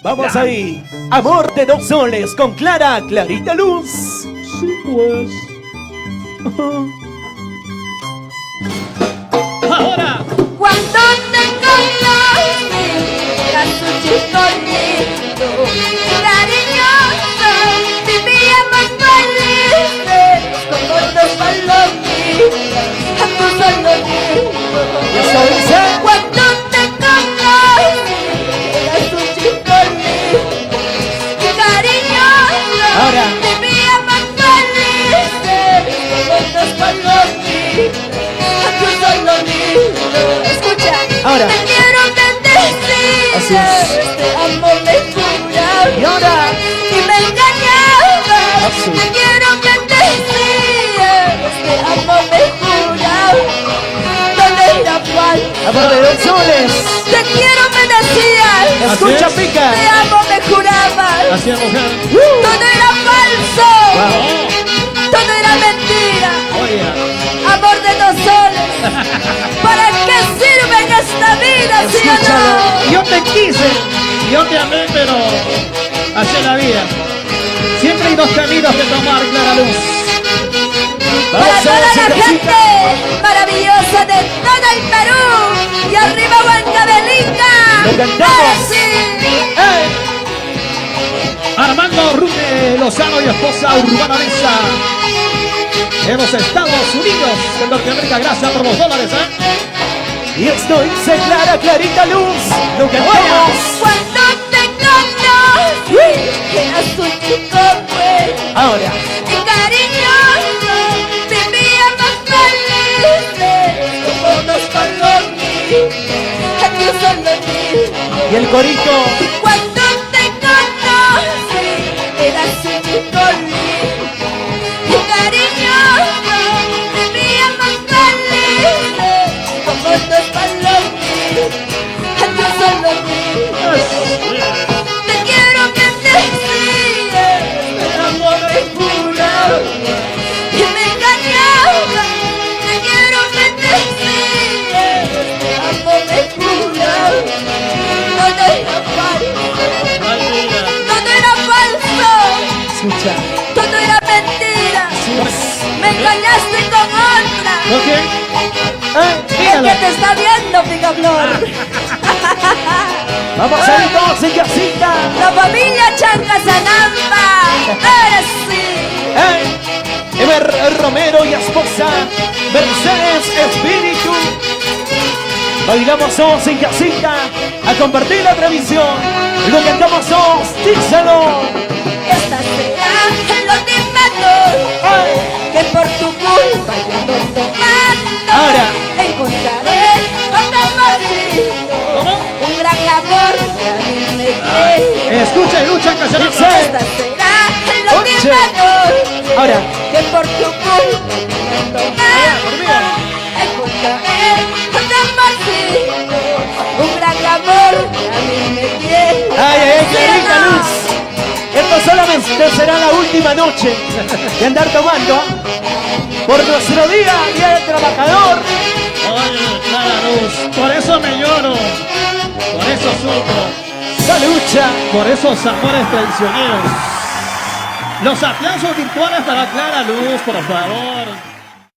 Vamos ahí. Amor de dos soles con Clarita Luz. Sí, pues. Ahora. Cuando te conocí, eras un chico lindo, cariñoso, vivíamos felices, como dos palomitas, a tu solo lindo. Y eso dice. Cuando te conocí, eras un chico lindo, cariñoso, Ahora. vivíamos felices, como dos palomitas, a tu solo lindo. Escucha. Ahora. Te quiero bendecir. Así es. Te amo, me juraba. Y ahora. Y me engañaba. Así. Te quiero bendecir. Te amo, me juraba. Todo era falso. Amor de dos soles. Te quiero, me decías. Escucha, es. pica. Te amo, me jurabas. Así es, mujer. Todo era falso. Wow. Todo era mentira. Oye. Amor de dos soles. ¿Para qué sirve en esta vida, sí o no? Yo te quise, yo te amé, pero así es la vida. Siempre hay dos caminos que tomar, Clara Luz. Para Vamos toda a la ver, gente maravillosa de todo el Perú. Y arriba Huancavelica. Lo cantamos. ¡Ahora sí! Armando Rune Lozano y esposa Urbana Mesa. En los Estados Unidos de Norteamérica, gracias por los dólares, Y esto dice Clarita Luz. Lo cantamos. Cuando te conocí, eras un chico bueno Ahora. y cariñoso. Vivíamos felices como dos palomitas. Aquí solo digo. Y el corito. Cuando te conocí, eras un chico lindo y cariñoso, vivíamos felices como dos palomitas, aquí solo digo. Te quiero bendecir, te amo, me juraba y me engañaba. Te quiero bendecir, te amo, me juraba. Todo era falso, todo era falso, Escucha. todo era mentira. Me engañaste con otra. ¿Con quién? El Dígalo. que te está viendo, Picaflor. Vamos a ir todos en casita. La familia Chancasanamba. Eres sí. Ever Romero y esposa Mercedes Espíritu. Bailamos todos en casita a compartir la transmisión. Lo cantamos todos, díselo. Esta será el ultimato que por tu culpa yo ando tomando. Ahora. Encontraré otro marido, un gran amor que a mí me quiere. Escucha y lucha, que se Dice. Esta será el ultimato Ahora. que por tu culpa yo ando tomando. Encontraré otro marido, un gran amor que a mí me quiere. Ay, ¿Sí o Clarita no? Luz. Esto solamente será la última noche de andar tomando por nuestro día del trabajador. Oye, Clara Luz, por eso me lloro, por eso sufro, La lucha. por esos amores traicioneros. Los aplausos virtuales para Clara Luz, por favor.